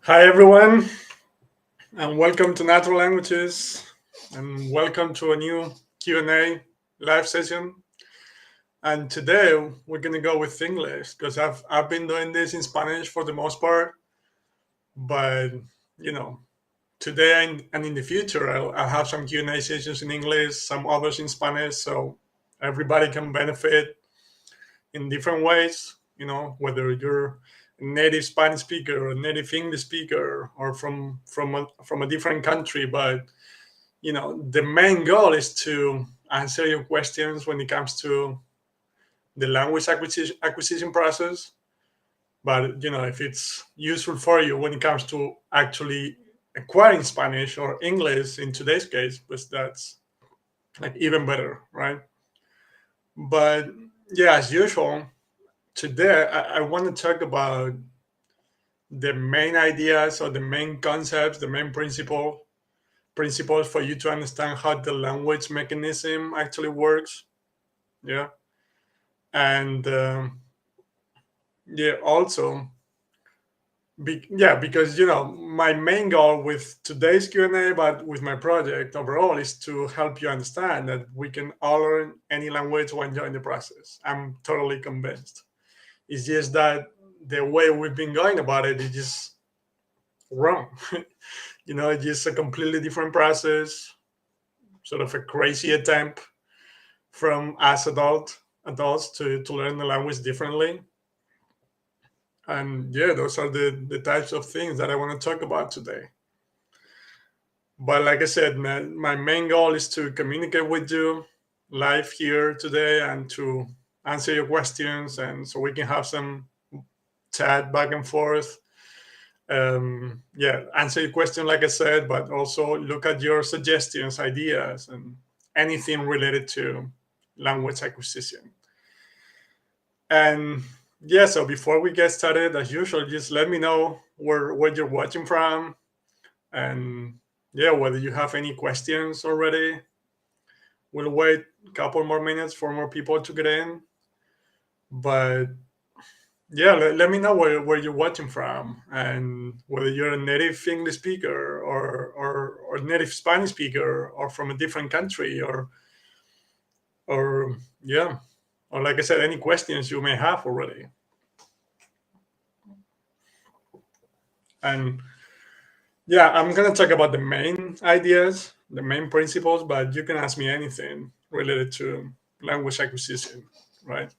Hi everyone, and welcome to Natural Languages, and welcome to a new Q&A live session. And today we're gonna go with English because I've been doing this in Spanish for the most part, but you know today and in the future I'll have some Q&A sessions in English, some others in Spanish, so everybody can benefit in different ways. Whether you're a native Spanish speaker or a native English speaker or from a different country, but the main goal is to answer your questions when it comes to the language acquisition process. But if it's useful for you when it comes to actually acquiring Spanish or English in today's case, but that's like even better, right? But yeah, as usual, today I want to talk about the main ideas or the main concepts, the main principles for you to understand how the language mechanism actually works. Yeah, and yeah, also, yeah, because my main goal with today's Q&A, but with my project overall, is to help you understand that we can all learn any language when you're in the process. I'm totally convinced. It's just that the way we've been going about it is just wrong. It's just a completely different process, sort of a crazy attempt from us adults to learn the language differently. And yeah, those are the types of things that I want to talk about today. But like I said, man, my main goal is to communicate with you live here today and to answer your questions, and so we can have some chat back and forth. Yeah, answer your question, like I said, but also look at your suggestions, ideas, and anything related to language acquisition. And yeah, so before we get started, as usual, just let me know where you're watching from, and yeah, whether you have any questions already. We'll wait a couple more minutes for more people to get in. But yeah, let me know where you're watching from and whether you're a native English speaker or native Spanish speaker or from a different country or yeah, or like I said, any questions you may have already. And yeah, I'm gonna talk about the main ideas, the main principles, but you can ask me anything related to language acquisition, right?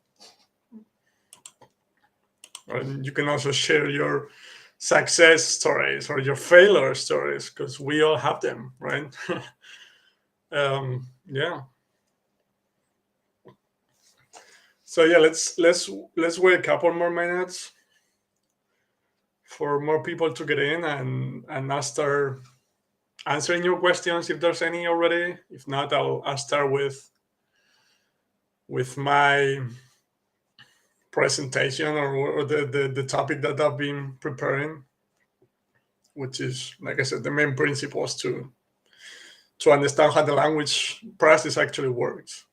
And you can also share your success stories or your failure stories because we all have them, right? Yeah. So yeah, let's wait a couple more minutes for more people to get in, and I'll start answering your questions if there's any already. If not, I'll start with my presentation or the topic that I've been preparing, which is, like I said, the main principles to understand how the language process actually works.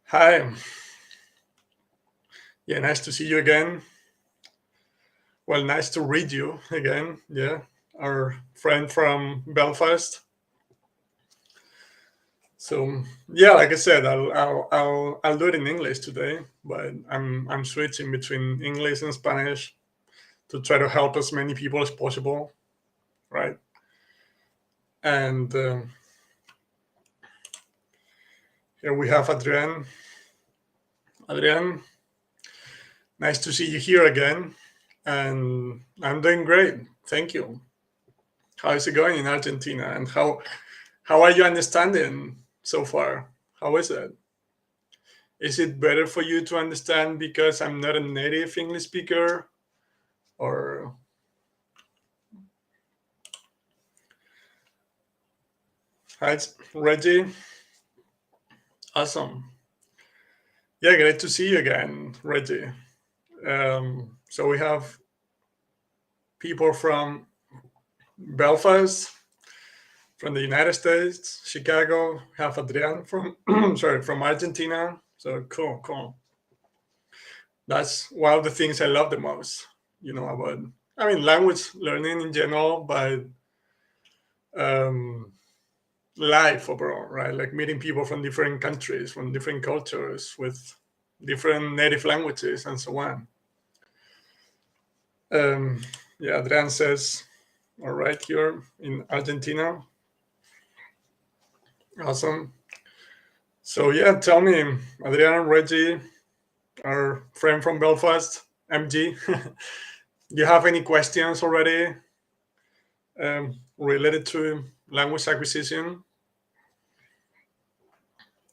Hi. Yeah, nice to see you again. Well, nice to read you again. Yeah, our friend from Belfast. So yeah, like I said, I'll do it in English today, but I'm switching between English and Spanish to try to help as many people as possible, right? And here we have Adrian. Adrian, nice to see you here again, and I'm doing great. Thank you. How is it going in Argentina, and how are you understanding so far? How is it? Is it better for you to understand because I'm not a native English speaker, or hi, Reggie? Awesome. Yeah, great to see you again, Reggie. So we have people from Belfast, from the United States, Chicago. We have Adrian from sorry, from Argentina. So cool, cool. That's one of the things I love the most. about, I mean, language learning in general, but um, life overall, right? Like meeting people from different countries, from different cultures, with different native languages, and so on. Um, yeah, Adrian says, all right, here in Argentina. Awesome. So, yeah, tell me, Adrian, Reggie, our friend from Belfast, MG, do you have any questions already related to language acquisition?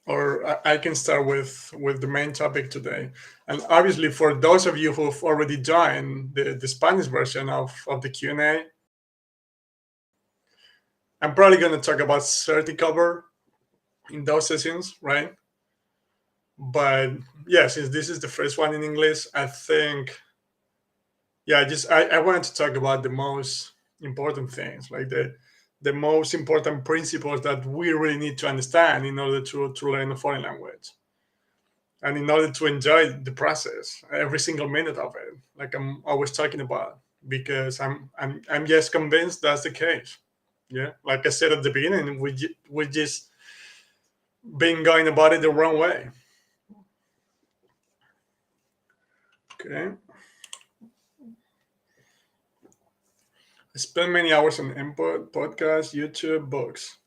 Or I can start with the main topic today. And obviously, for those of you who've already joined the Spanish version of the Q&A, I'm probably going to talk about Certicover in those sessions, right? But yeah, since this is the first one in English, I think, yeah, I wanted to talk about the most important things, like the most important principles that we really need to understand in order to learn a foreign language, and in order to enjoy the process, every single minute of it, like I'm always talking about, because I'm just convinced that's the case. Yeah, like I said at the beginning, we just been going about it the wrong way. Okay, I spend many hours on input, podcasts, YouTube, books.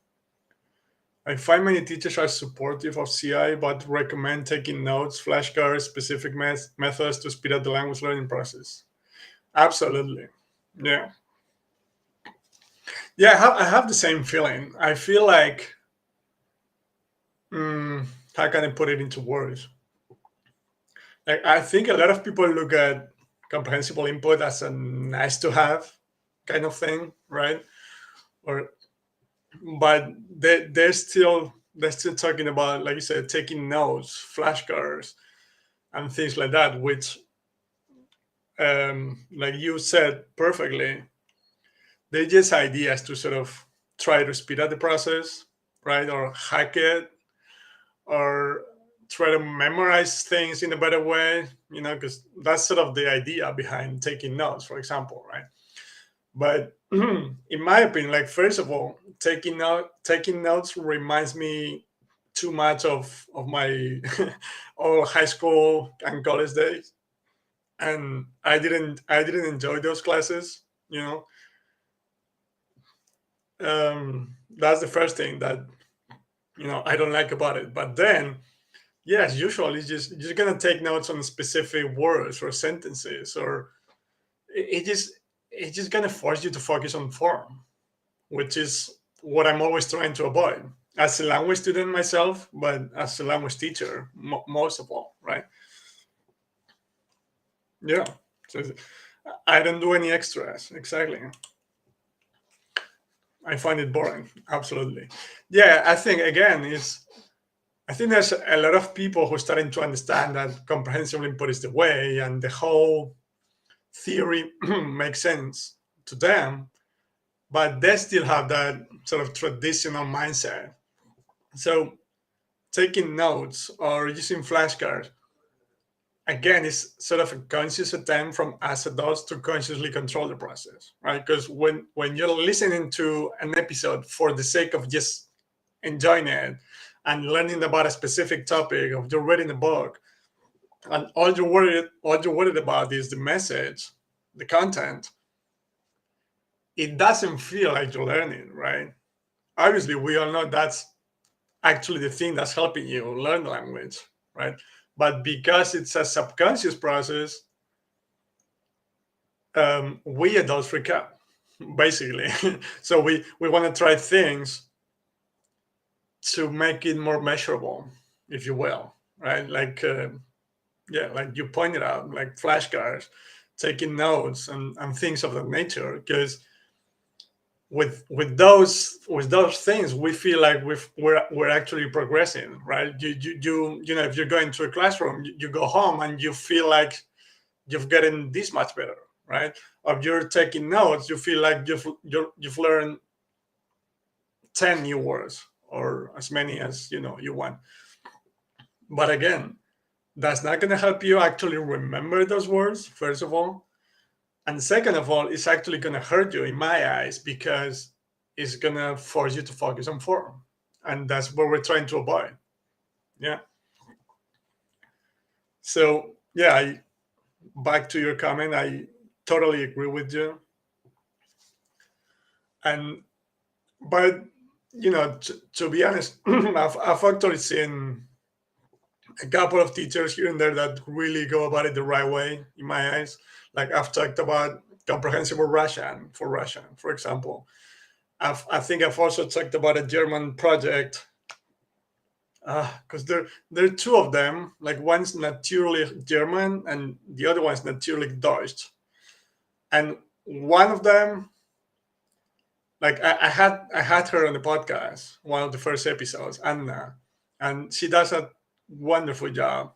I find many teachers are supportive of CI but recommend taking notes, flashcards, specific methods to speed up the language learning process. Absolutely. Yeah. Yeah, I have the same feeling. I feel like, how can I put it into words? Like, I think a lot of people look at comprehensible input as a nice to have kind of thing, right? Or but they're still talking about, like you said, taking notes, flashcards, and things like that, which, like you said perfectly, they're just ideas to sort of try to speed up the process, right? Or hack it, or try to memorize things in a better way, because that's sort of the idea behind taking notes, for example, right? But in my opinion, like, first of all, taking notes reminds me too much of my all high school and college days, and I didn't enjoy those classes. That's the first thing that I don't like about it. But then, yes, usually just you're gonna take notes on specific words or sentences, or it just gonna force you to focus on form, which is what I'm always trying to avoid as a language student myself, but as a language teacher, most of all, right? Yeah. So I don't do any extras. Exactly. I find it boring. Absolutely. Yeah, I think again, I think there's a lot of people who are starting to understand that comprehensive input is the way, and the whole theory makes sense to them, but they still have that sort of traditional mindset. So taking notes or using flashcards, again, is sort of a conscious attempt from us adults to consciously control the process, right? Because when you're listening to an episode for the sake of just enjoying it and learning about a specific topic, of you're reading a book, and all you're worried about is the message, the content, it doesn't feel like you're learning, right? Obviously, we all know that's actually the thing that's helping you learn the language, right? But because it's a subconscious process, we adults freak out, basically. So we want to try things to make it more measurable, if you will, right? Like, yeah, like you pointed out, like flashcards, taking notes, and things of that nature. Because with those things, we feel like we're actually progressing, right? You if you're going to a classroom, you go home and you feel like you've gotten this much better, right? Or you're taking notes, you feel like you've learned 10 new words, or as many as you want. But again, that's not going to help you actually remember those words, first of all. And second of all, it's actually going to hurt you in my eyes because it's going to force you to focus on form. And that's what we're trying to avoid. Yeah. So, yeah, back to your comment, I totally agree with you. And, but, to be honest, I've actually seen a couple of teachers here and there that really go about it the right way, in my eyes. Like I've talked about comprehensible Russian, for example. I think I've also talked about a German project because there are two of them. Like one's naturally German and the other one's naturally Deutsch. And one of them, like I had her on the podcast, one of the first episodes, Anna, and she does a wonderful job.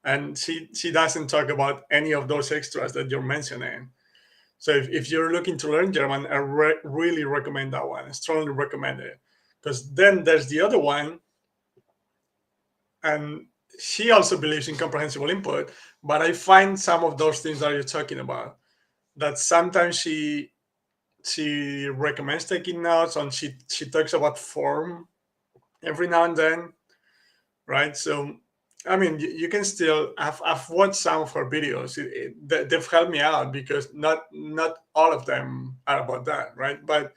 And she doesn't talk about any of those extras that you're mentioning. So if you're looking to learn German, I really recommend that one. I strongly recommend it. Because then there's the other one, and she also believes in comprehensible input. But I find some of those things that you're talking about, that sometimes she recommends taking notes, and she talks about form every now and then, right? So I mean, you can still. I've watched some of her videos. They've helped me out because not all of them are about that, right? But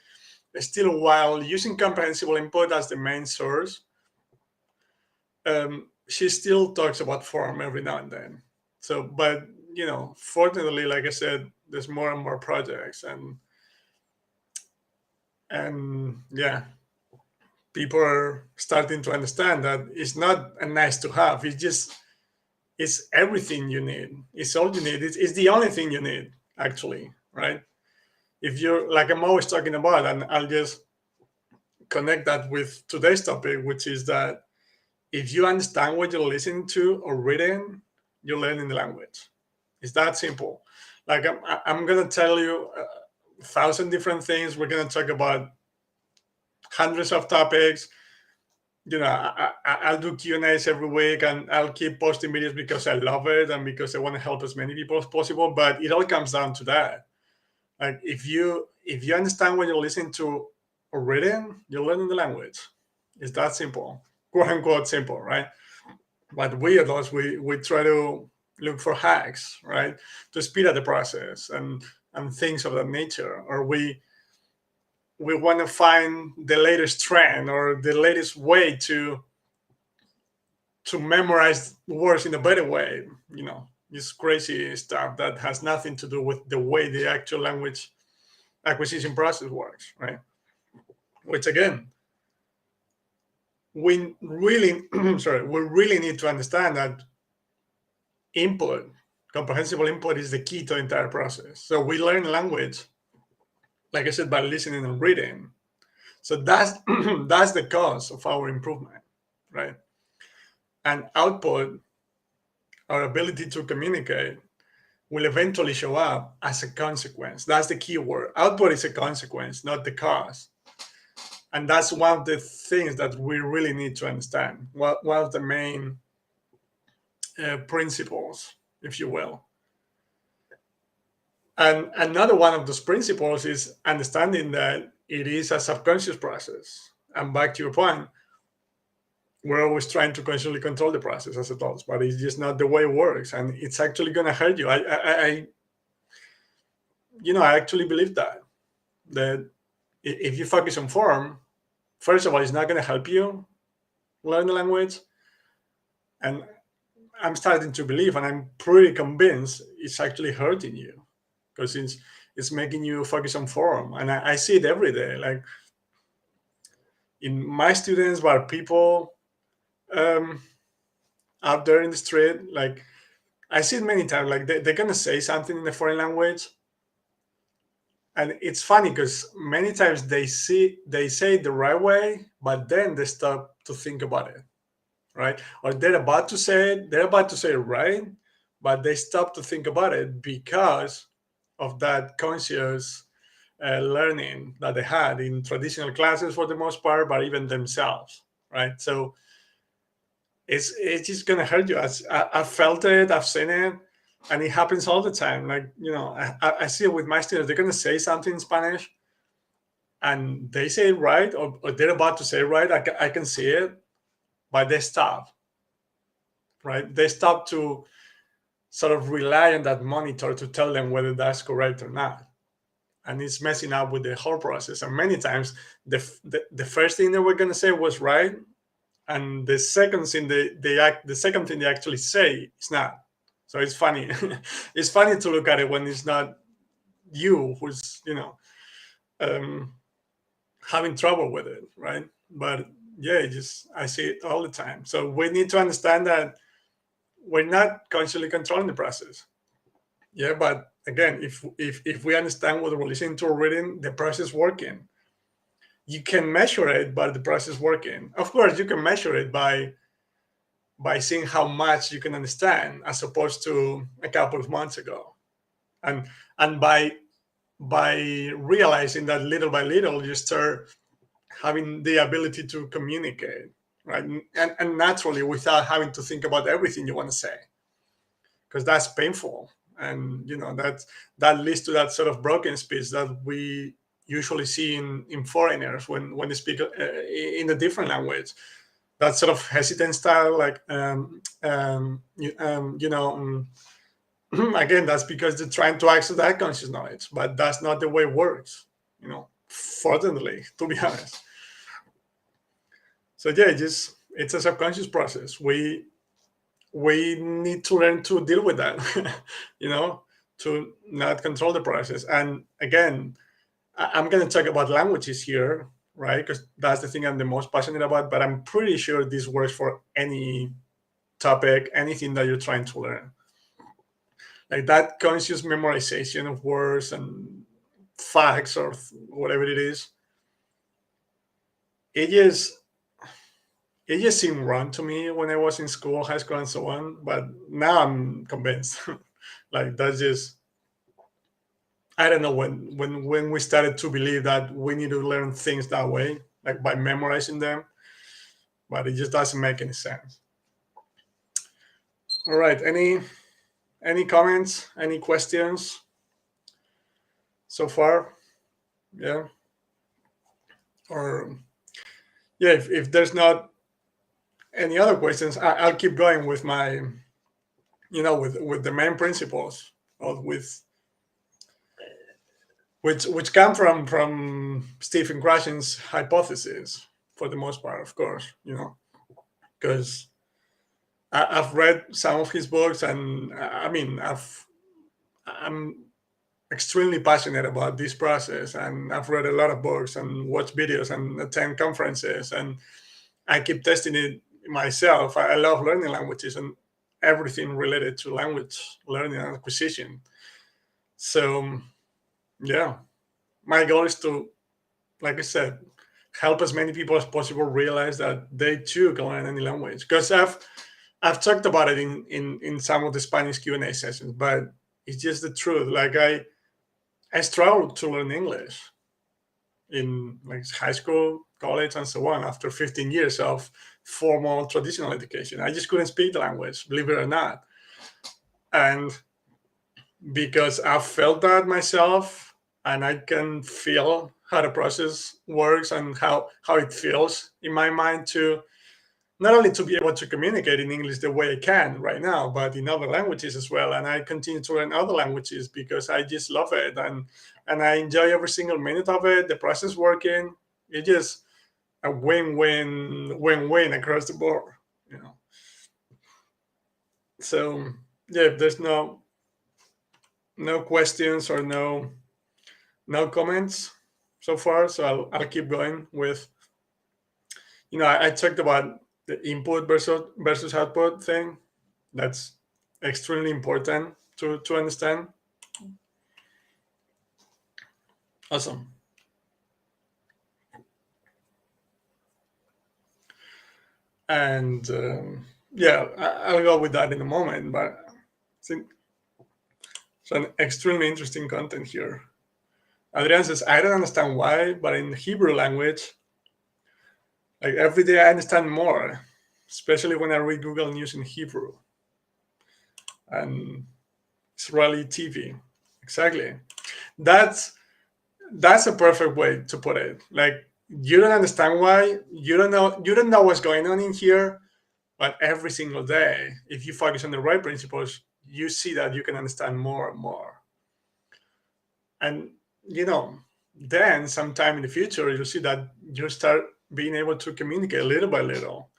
still, while using comprehensible input as the main source, she still talks about form every now and then. So, but fortunately, like I said, there's more and more projects, and yeah, people are starting to understand that it's not a nice to have. It's everything you need. It's all you need. It's the only thing you need, actually, right? If you're like I'm always talking about, and I'll just connect that with today's topic, which is that if you understand what you're listening to or reading, you're learning the language. It's that simple. Like I'm gonna tell you 1,000 different things. We're gonna talk about hundreds of topics. I'll do Q&As every week, and I'll keep posting videos because I love it and because I want to help as many people as possible. But it all comes down to that. Like if you understand what you're listening to or reading, you're learning the language. It's that simple, quote unquote simple, right? But we adults, we try to look for hacks, right, to speed up the process and things of that nature, or we want to find the latest trend or the latest way to memorize words in a better way. This crazy stuff that has nothing to do with the way the actual language acquisition process works, right? Which again, we really sorry, we really need to understand that input, comprehensible input, is the key to the entire process. So we learn language, like I said, by listening and reading. So that's that's the cause of our improvement, right? And output, our ability to communicate, will eventually show up as a consequence. That's the key word. Output is a consequence, not the cause. And that's one of the things that we really need to understand. One of the main principles, if you will. And another one of those principles is understanding that it is a subconscious process. And back to your point, we're always trying to consciously control the process as adults, but it's just not the way it works, and it's actually going to hurt you. I actually believe that if you focus on form, first of all, it's not going to help you learn the language, and I'm starting to believe, and I'm pretty convinced, it's actually hurting you because it's making you focus on form, and I see it every day, like in my students, but people out there in the street, like I see it many times, like they're gonna say something in a foreign language, and it's funny because many times they say it the right way, but then they stop to think about it, right? Or they're about to say it right, but they stop to think about it because of that conscious learning that they had in traditional classes for the most part, but even themselves, right? So it's just gonna hurt you. I felt it, I've seen it, And it happens all the time. Like, I see it with my students. They're going to say something in Spanish and they say it right, or they're about to say it right. I can see it, but they stop, right? They stop to sort of rely on that monitor to tell them whether that's correct or not. And it's messing up with the whole process. And many times the first thing they were going to say was right, and the second thing the second thing they actually say is not. So it's funny. It's funny to look at it when it's not you who's um, having trouble with it, right? But yeah, I see it all the time. So we need to understand that we're not consciously controlling the process. Yeah, but again, if we understand what we're listening to or reading, the process working. You can measure it, but the process working. Of course, you can measure it by seeing how much you can understand, as opposed to a couple of months ago, and and by realizing that little by little, you start having the ability to communicate, right? And naturally, without having to think about everything you want to say, because that's painful. And that leads to that sort of broken speech that we usually see in foreigners when they speak in a different language. That sort of hesitant style, like again, that's because they're trying to access that conscious knowledge, but that's not the way it works, fortunately, to be honest. So yeah, it's a subconscious process. We need to learn to deal with that, to not control the process. And again, I'm going to talk about languages here, right? Because that's the thing I'm the most passionate about. But I'm pretty sure this works for any topic, anything that you're trying to learn. Like that conscious memorization of words and facts or whatever it is, it just it just seemed wrong to me when I was in school, high school, and so on. But now I'm convinced. Like that's just, I don't know, when we started to believe that we need to learn things that way, like by memorizing them, but it just doesn't make any sense. All right, any comments, any questions so far? Yeah, or yeah, if there's not any other questions, I'll keep going with my, with the main principles, or with which come from Stephen Krashen's hypothesis for the most part, of course, because I've read some of his books, and I mean, I'm extremely passionate about this process, and I've read a lot of books and watched videos and attend conferences, and I keep testing it myself. I love learning languages and everything related to language learning and acquisition. So yeah, my goal is to, like I said, help as many people as possible realize that they too can learn any language. Because I've talked about it in some of the Spanish Q&A sessions, but it's just the truth. Like I struggled to learn English in like high school, college, and so on. After 15 years of formal traditional education, I just couldn't speak the language, believe it or not. And because I felt that myself, and I can feel how the process works and how it feels in my mind to not only to be able to communicate in English the way I can right now, but in other languages as well. And I continue to learn other languages because I just love it, and I enjoy every single minute of it. The process working, it's just a win-win across the board, you know. So yeah, if there's no questions or no comments so far, so I'll keep going with, I talked about the input versus output thing. That's extremely important to understand. Awesome. And yeah, I'll go with that in a moment, but I think it's an extremely interesting content here. Adrian says, I don't understand why, but in Hebrew language, like every day I understand more, especially when I read Google News in Hebrew. And Israeli TV. Exactly. That's that's a perfect way to put it. Like, you don't understand why, you don't know what's going on in here, but every single day, if you focus on the right principles, you see that you can understand more and more. And you know, then sometime in the future, you'll see that you start being able to communicate little by little,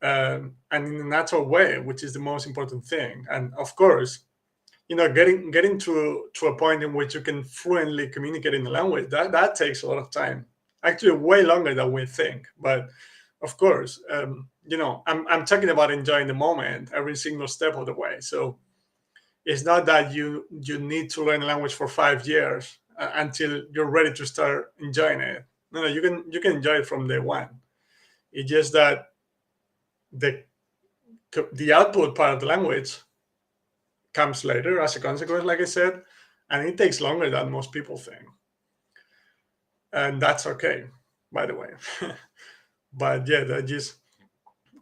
and in a natural way, which is the most important thing. And of course, getting to a point in which you can fluently communicate in the language, that takes a lot of time, actually way longer than we think. But of course, I'm talking about enjoying the moment every single step of the way. So it's not that you need to learn a language for 5 years until you're ready to start enjoying it. No, you can enjoy it from day one. It's just that the the output part of the language comes later as a consequence, like I said, and it takes longer than most people think, and that's okay, by the way. But yeah, that just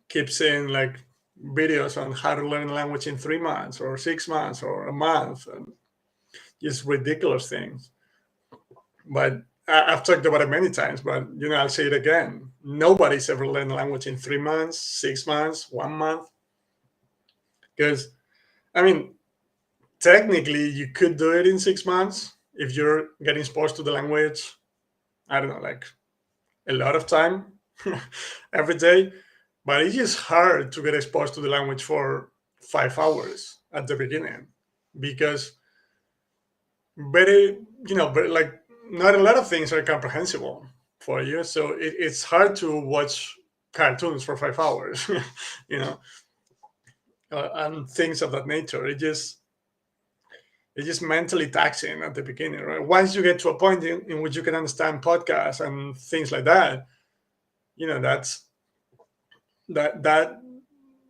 keep seeing like videos on how to learn a language in 3 months or 6 months or a month, and just ridiculous things. But I've talked about it many times, but I'll say it again. Nobody's ever learned a language in 3 months, 6 months, 1 month. Because, I mean, technically, you could do it in 6 months if you're getting exposed to the language, I don't know, like a lot of time every day. But it's just hard to get exposed to the language for 5 hours at the beginning because very, very like not a lot of things are comprehensible for you. So it's hard to watch cartoons for 5 hours, you know, and things of that nature. It's just mentally taxing at the beginning, right? Once you get to a point in which you can understand podcasts and things like that, that's that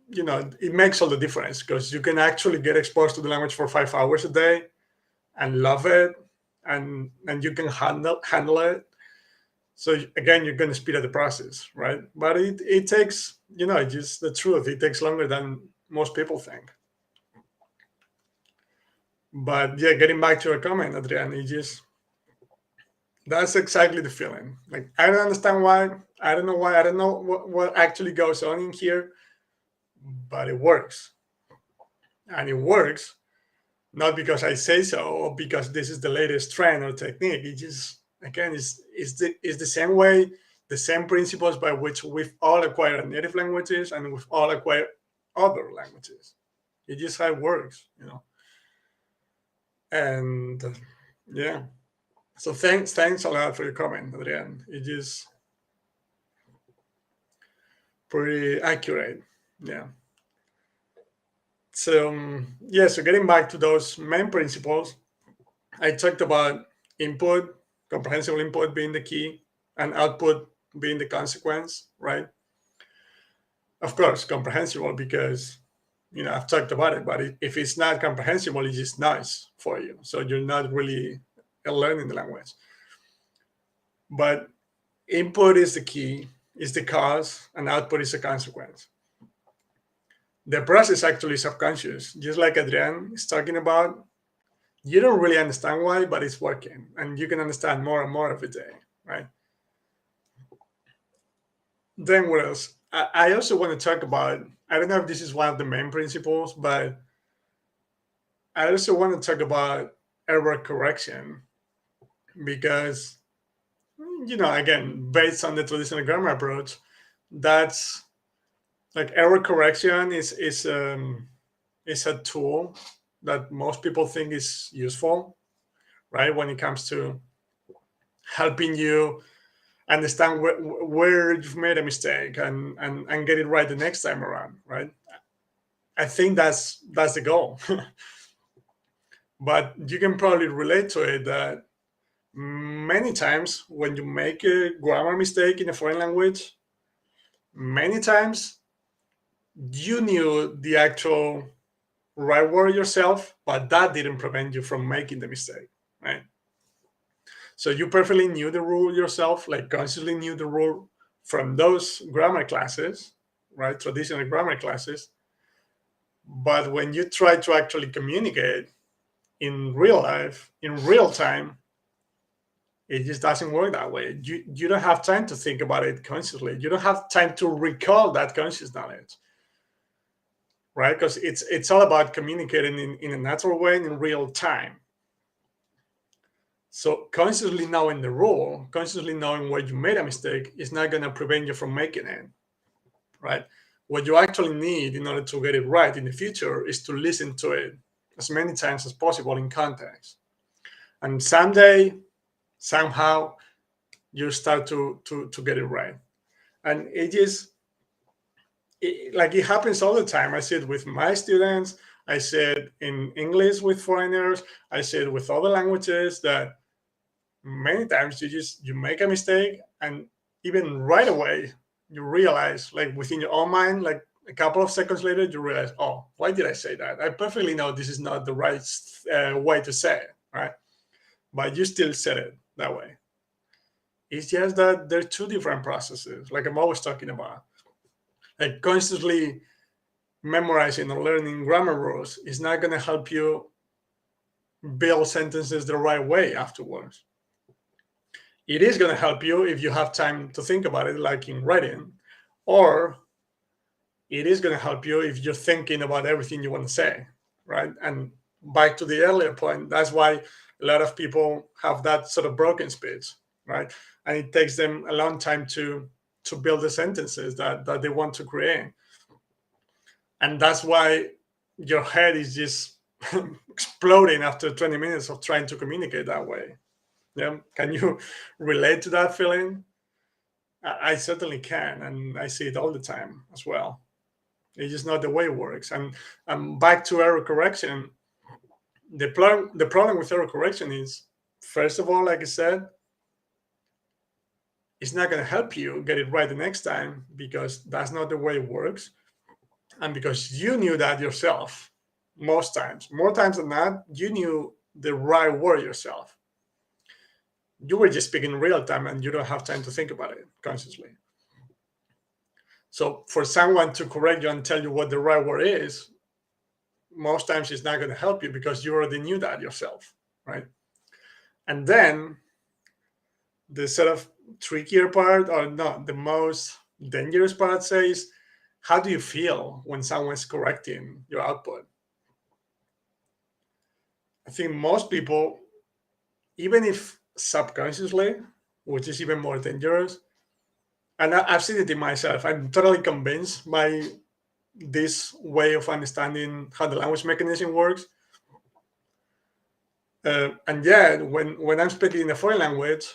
it makes all the difference because you can actually get exposed to the language for 5 hours a day and love it, and you can handle it. So again, you're going to speed up the process, right? But it takes, just the truth, it takes longer than most people think. But yeah, getting back to your comment, Adrian, it just that's exactly the feeling. Like, I don't understand why, I don't know why, I don't know what actually goes on in here, but it works. And it works not because I say so or because this is the latest trend or technique. It just, again, it's the same way, the same principles by which we've all acquired native languages and we've all acquired other languages. It just how it works. And yeah. So thanks a lot for your comment, Adrian. It is pretty accurate. Yeah. So yeah, so getting back to those main principles, I talked about input, comprehensible input being the key, and output being the consequence, right? Of course, comprehensible because I've talked about it, but if it's not comprehensible, it's just nice for you. So you're not really learning the language. But input is the key, is the cause, and output is the consequence. The process actually is subconscious, just like Adrian is talking about. You don't really understand why, but it's working, and you can understand more and more every day, right? Then what else? I also want to talk about. I don't know if this is one of the main principles, but I also want to talk about error correction because, again, based on the traditional grammar approach, that's like error correction is a tool that most people think is useful, right? When it comes to helping you understand where you've made a mistake and get it right the next time around, right? I think that's the goal. But you can probably relate to it that many times when you make a grammar mistake in a foreign language, many times you knew the actual right word yourself, but that didn't prevent you from making the mistake, right? So you perfectly knew the rule yourself, like consciously knew the rule from those grammar classes, right? Traditional grammar classes. But when you try to actually communicate, in real life, in real time, it just doesn't work that way. You don't have time to think about it consciously. You don't have time to recall that conscious knowledge, right? Because it's all about communicating in a natural way and in real time. So consciously knowing the rule, consciously knowing where you made a mistake is not going to prevent you from making it, right? What you actually need in order to get it right in the future is to listen to it as many times as possible in context. And someday, somehow, you start to get it right. And it happens all the time. I see it with my students. I see it in English with foreigners. I see it with other languages that many times you make a mistake, and even right away you realize, like within your own mind, like a couple of seconds later, you realize, oh, why did I say that? I perfectly know this is not the right way to say it, right? But you still said it that way. It's just that they're two different processes, like I'm always talking about. Like constantly memorizing or learning grammar rules is not going to help you build sentences the right way afterwards. It is going to help you if you have time to think about it, like in writing, or it is going to help you if you're thinking about everything you want to say, right? And back to the earlier point, that's why a lot of people have that sort of broken speech, right? And it takes them a long time to build the sentences that they want to create. And that's why your head is just exploding after 20 minutes of trying to communicate that way. Yeah. Can you relate to that feeling? I certainly can, and I see it all the time as well. It's just not the way it works. And back to error correction. The problem with error correction is, first of all, like I said, it's not going to help you get it right the next time, because that's not the way it works. And because you knew that yourself, most times, more times than not, you knew the right word yourself. You were just speaking in real time and you don't have time to think about it consciously. So for someone to correct you and tell you what the right word is, most times it's not going to help you because you already knew that yourself, right? And then the sort of trickier part, or not, the most dangerous part, says, how do you feel when someone's correcting your output? I think most people, even if subconsciously, which is even more dangerous, and I've seen it in myself, I'm totally convinced by this way of understanding how the language mechanism works. And yet, when I'm speaking in a foreign language,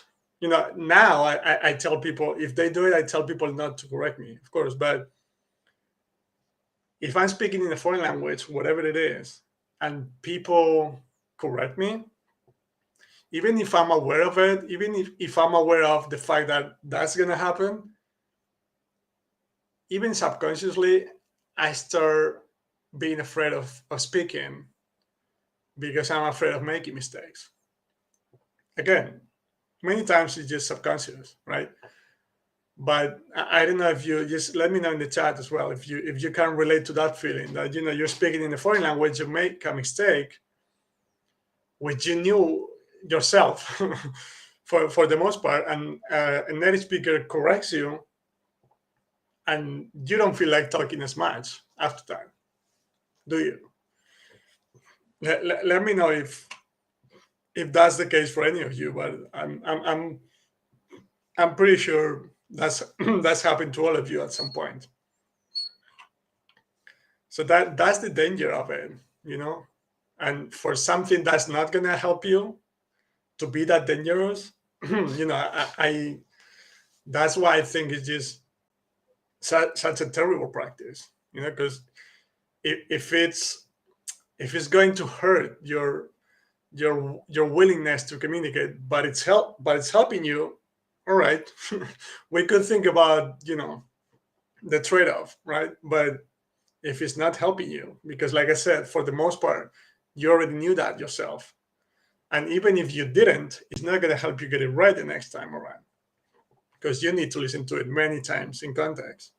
now I tell people, if they do it, I tell people not to correct me, of course. But if I'm speaking in a foreign language, whatever it is, and people correct me, even if I'm aware of it, even if I'm aware of the fact that that's going to happen, even subconsciously, I start being afraid of speaking because I'm afraid of making mistakes. Again, many times it's just subconscious, right? But I don't know, if you just let me know in the chat as well if you can relate to that feeling that you're speaking in a foreign language, you make a mistake, which you knew yourself for the most part, and a native speaker corrects you, and you don't feel like talking as much after that, do you? Let me know if that's the case for any of you, but I'm pretty sure that's that's happened to all of you at some point. So that's the danger of it, and for something that's not going to help you to be that dangerous, I that's why I think it's just such a terrible practice, because if it's going to hurt your willingness to communicate, but it's helping you, all right. We could think about the trade-off, right? But if it's not helping you, because like I said, for the most part, you already knew that yourself, and even if you didn't, it's not going to help you get it right the next time around, because you need to listen to it many times in context.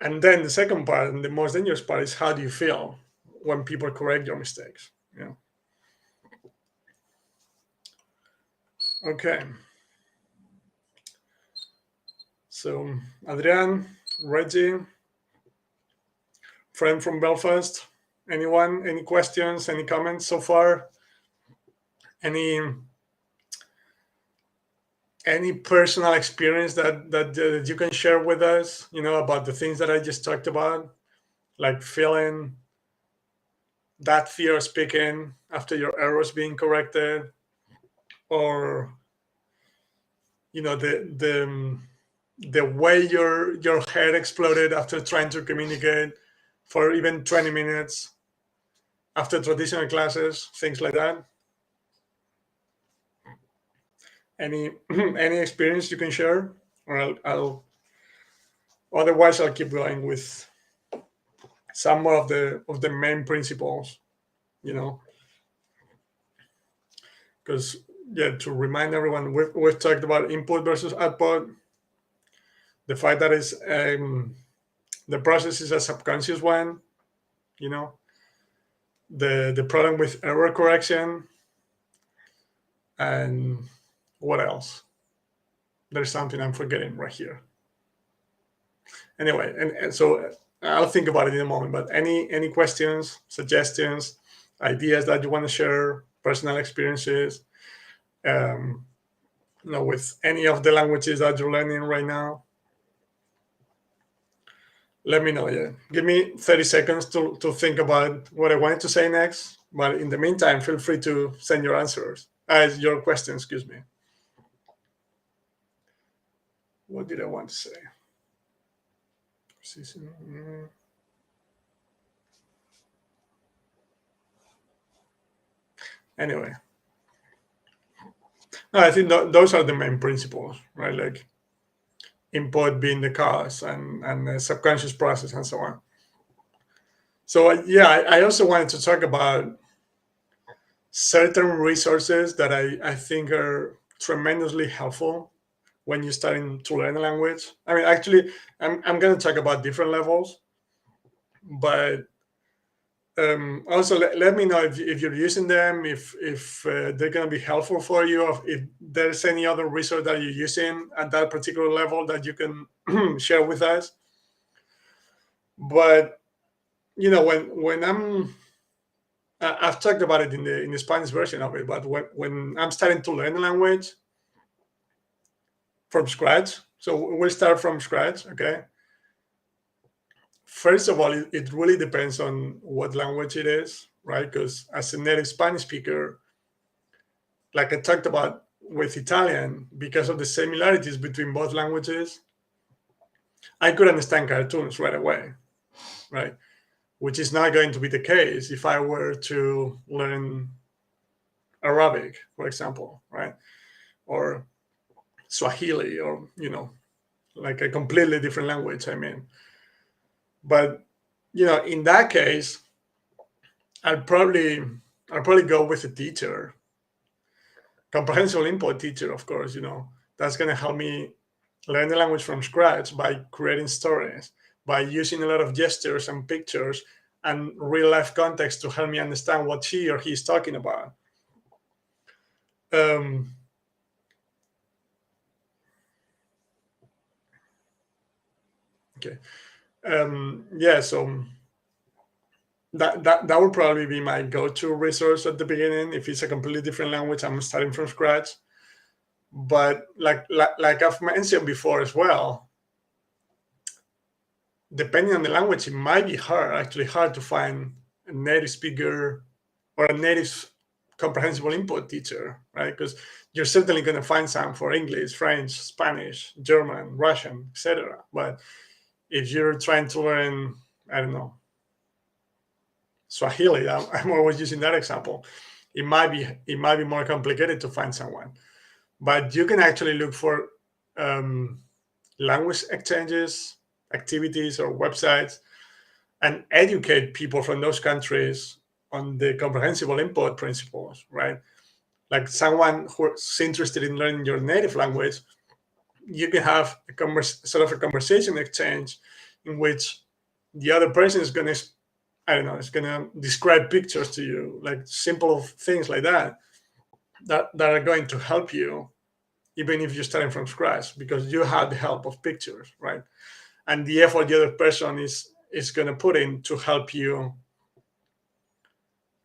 And then the second part, and the most dangerous part, is how do you feel when people correct your mistakes. Yeah. Okay. So Adrian, Reggie, friend from Belfast. Anyone? Any questions? Any comments so far? Any personal experience that you can share with us? About the things that I just talked about, like feeling that fear of speaking after your errors being corrected, or the way your head exploded after trying to communicate for even 20 minutes after traditional classes, things like that. Any any experience you can share, or I'll otherwise I'll keep going with some more of the main principles, you know, because to remind everyone, we've talked about input versus output, the fact that is the process is a subconscious one, you know, the problem with error correction, and what else? There's something I'm forgetting right here. Anyway, and so I'll think about it in a moment. But any questions, suggestions, ideas that you want to share, personal experiences, um, with any of the languages that you're learning right now, let me know. Yeah, give me 30 seconds to think about what I wanted to say next. But in the meantime, feel free to send your answers, your questions. Excuse me. What did I want to say? Anyway, no, I think those are the main principles, right? Like input being the cause and the subconscious process and so on. So I also wanted to talk about certain resources that I think are tremendously helpful when you're starting to learn a language. I mean, actually, I'm going to talk about different levels, but also let me know if you're using them, if they're going to be helpful for you, or if there's any other resource that you're using at that particular level that you can share with us. But when I've talked about it in the Spanish version of it, but when I'm starting to learn a language from scratch, so we'll start from scratch, okay? First of all, it really depends on what language it is, right? Because as a native Spanish speaker, like I talked about with Italian, because of the similarities between both languages, I could understand cartoons right away, right? Which is not going to be the case if I were to learn Arabic, for example, right? Or Swahili, or like a completely different language. I mean, but in that case, I'll probably go with a teacher, comprehensible input teacher, of course. That's going to help me learn the language from scratch by creating stories, by using a lot of gestures and pictures and real life context to help me understand what she or he is talking about. Okay. So that would probably be my go-to resource at the beginning. If it's a completely different language, I'm starting from scratch. But like I've mentioned before as well, depending on the language, it might be hard to find a native speaker or a native comprehensible input teacher, right? Because you're certainly going to find some for English, French, Spanish, German, Russian, etc. But if you're trying to learn, I don't know, Swahili, I'm always using that example. It might be more complicated to find someone, but you can actually look for language exchanges, activities, or websites, and educate people from those countries on the comprehensible input principles, right? Like someone who's interested in learning your native language, you can have a conversation exchange in which the other person is going to I don't know, it's gonna describe pictures to you, like simple things like that, that are going to help you, even if you're starting from scratch, because you have the help of pictures, right? And the effort the other person is gonna put in to help you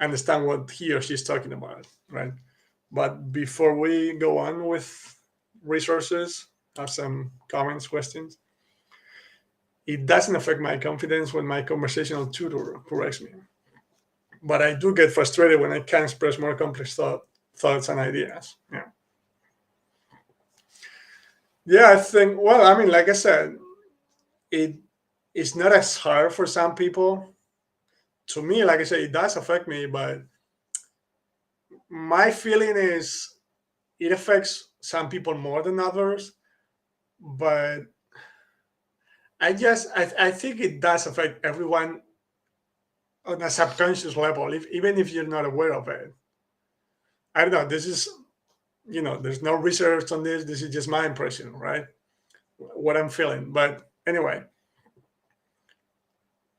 understand what he or she is talking about, right? But before we go on with resources, I have some comments, questions. It doesn't affect my confidence when my conversational tutor corrects me, but I do get frustrated when I can't express more complex thoughts and ideas. Yeah, yeah. I think. Well, I mean, like I said, it it's not as hard for some people. To me, like I said, it does affect me, but my feeling is it affects some people more than others. But I think it does affect everyone on a subconscious level, even if you're not aware of it. I don't know. This is, there's no research on this. This is just my impression, right? What I'm feeling. But anyway,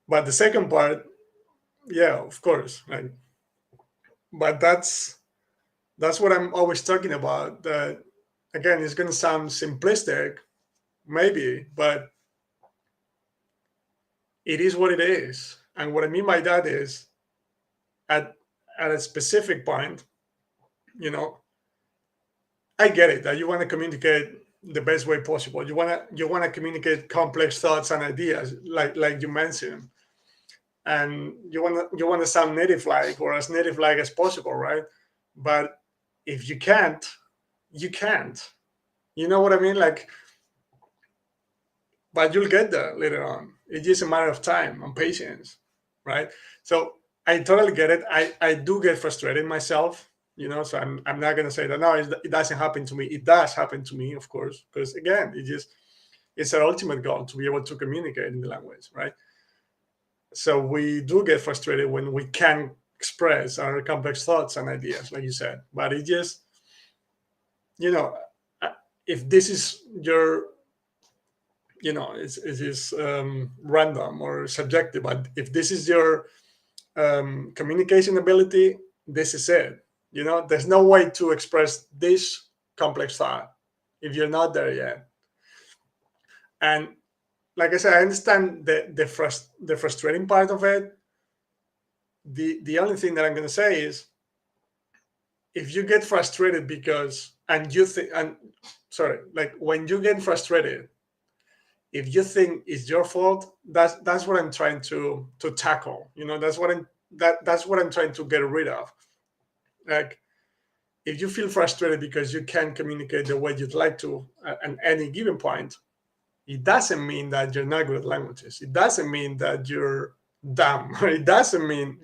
but the second part, yeah, of course, right? But that's what I'm always talking about. That again, it's going to sound simplistic, maybe, but it is what it is. And what I mean by that is, at at a specific point, you know, I get it that you want to communicate the best way possible. You want to communicate complex thoughts and ideas, like you mentioned, and you want to sound native like, or as native like as possible, right? But if you can't, you can't. You know what I mean? Like, but you'll get there later on. It's just a matter of time and patience, right? So I totally get it. I do get frustrated myself, so I'm not going to say that, no, it doesn't happen to me. It does happen to me, of course, because again, it's our ultimate goal to be able to communicate in the language, right? So we do get frustrated when we can't express our complex thoughts and ideas, like you said. But it just, you know, if this is your, it is random or subjective, but if this is your communication ability, this is it. There's no way to express this complex thought if you're not there yet. And like I said, I understand the frustrating part of it. The only thing that I'm going to say is, if you get frustrated because and you think and sorry, like when you get frustrated, if you think it's your fault, that's what I'm trying to tackle. That's what I'm trying to get rid of. Like, if you feel frustrated because you can't communicate the way you'd like to at any given point, it doesn't mean that you're not good at languages. It doesn't mean that you're dumb. It doesn't mean,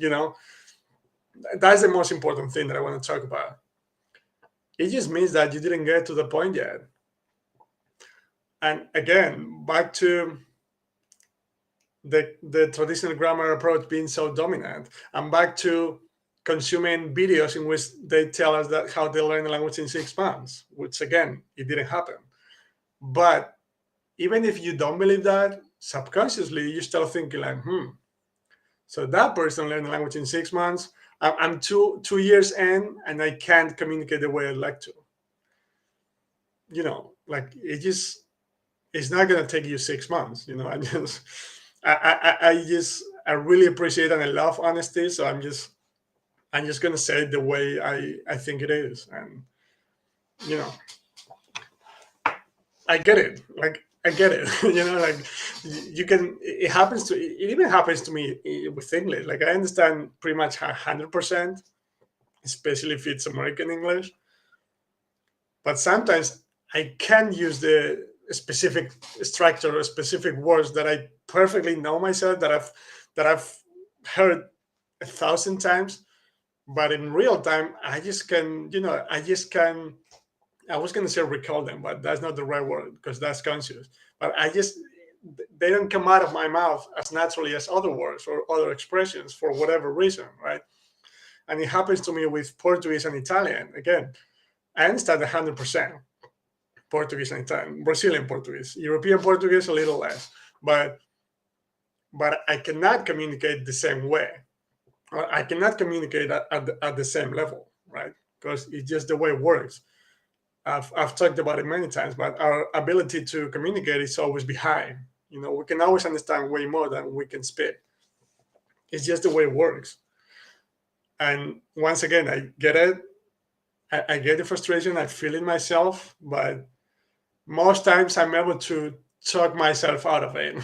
that's the most important thing that I want to talk about. It just means that you didn't get to the point yet. And again, back to the traditional grammar approach being so dominant, and back to consuming videos in which they tell us that how they learn a language in 6 months, which again, it didn't happen. But even if you don't believe that, subconsciously you start thinking like, so that person learned a language in 6 months. I'm 2 years in and I can't communicate the way I'd like to. Like, it's not gonna take you 6 months. I really appreciate and I love honesty. So I'm just gonna say it the way I think it is. And you know, I get it. Like, I get it. Like, you can. It happens to. It even happens to me with English. Like, I understand pretty much 100%, especially if it's American English. But sometimes I can use the specific structure or specific words that I perfectly know myself, that I've heard 1,000 times. But in real time, I just can. I just can. I was going to say recall them, but that's not the right word because that's conscious. But they don't come out of my mouth as naturally as other words or other expressions for whatever reason, right? And it happens to me with Portuguese and Italian. Again, I understand 100% Portuguese and Italian, Brazilian Portuguese, European Portuguese a little less, but but I cannot communicate the same way. Or I cannot communicate at the same level, right? Because it's just the way it works. I've talked about it many times, but our ability to communicate is always behind. We can always understand way more than we can speak. It's just the way it works. And once again, I get it. I get the frustration. I feel it myself, but most times I'm able to talk myself out of it,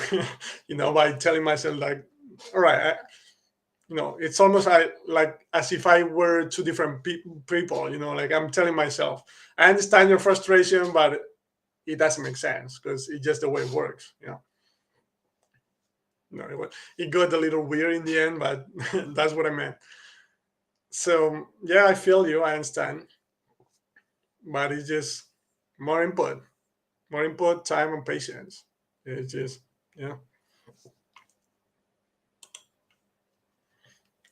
by telling myself like, all right, it's almost like as if I were two different people, like I'm telling myself, I understand your frustration, but it doesn't make sense because it's just the way it works. It got a little weird in the end, but that's what I meant. So yeah, I feel you, I understand, but it's just more input, time, and patience. It's just, yeah.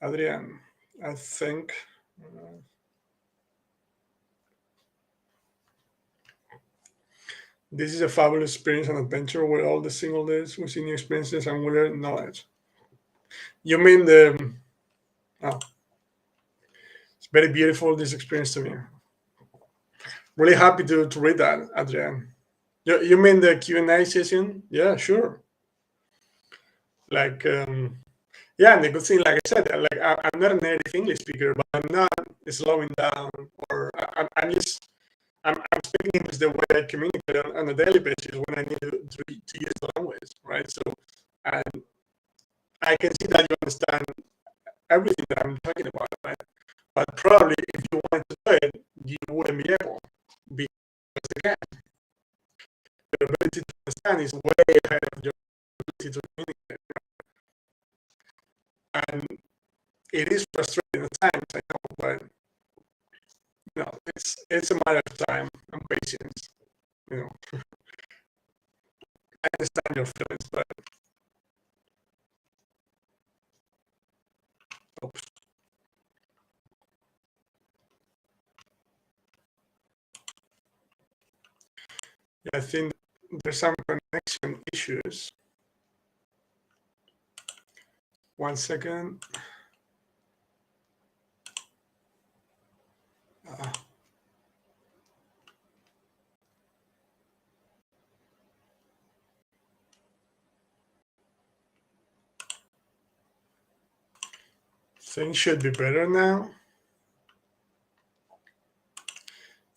Adrian, I think this is a fabulous experience and adventure where all the single days we see new experiences and we learn knowledge. You mean the? Oh, it's very beautiful, this experience to me. Really happy to read that, Adrian. You mean the Q&A session? Yeah, sure. Like, yeah, and the good thing, like I said, like I'm not a native English speaker, but I'm not slowing down, or I'm just I'm speaking English the way I communicate on a daily basis when I need to use the language, right? So, and I can see that you understand everything that I'm talking about, right? But probably if you wanted to do it, you wouldn't be able, because again, your ability to understand is way ahead of your ability to communicate. And it is frustrating at times, I know, but it's a matter of time and patience. I understand your feelings, but oops. Yeah, I think there's some connection issues. One second. Things should be better now.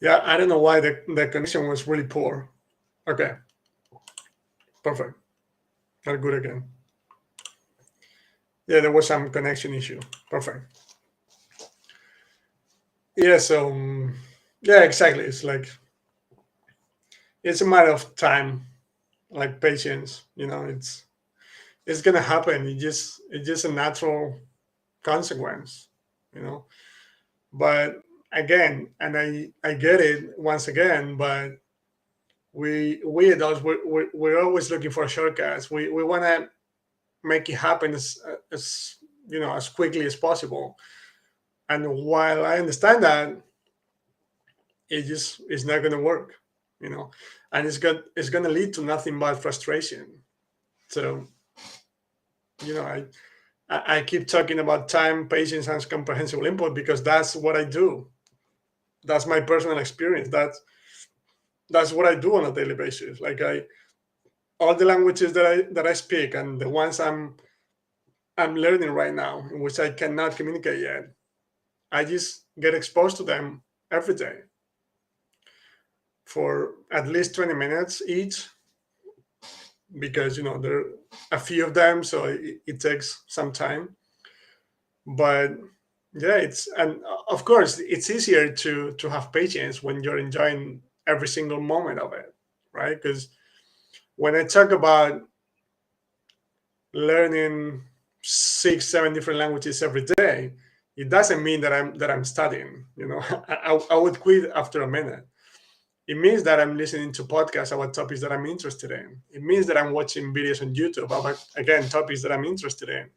Yeah, I don't know why the connection was really poor. Okay, perfect. Not good again. Yeah, there was some connection issue. Perfect. Yeah, so yeah, exactly. It's like it's a matter of time, like patience. It's gonna happen. It's just a natural consequence. You know, but again, and I get it once again, but we adults we're always looking for shortcuts. We want to make it happen as as quickly as possible. And while I understand that, it just is not going to work, and it's going to lead to nothing but frustration. So I keep talking about time, patience, and comprehensible input because that's what I do. That's my personal experience. That's what I do on a daily basis. Like all the languages that I speak and the ones I'm learning right now, in which I cannot communicate yet, I just get exposed to them every day for at least 20 minutes each, because there are a few of them, so it takes some time. But yeah, and of course it's easier to have patience when you're enjoying every single moment of it, right? Because when I talk about learning 6 7 different languages every day, it doesn't mean that I'm studying. I would quit after a minute. It means that I'm listening to podcasts about topics that I'm interested in. It means that I'm watching videos on YouTube about, again, topics that I'm interested in.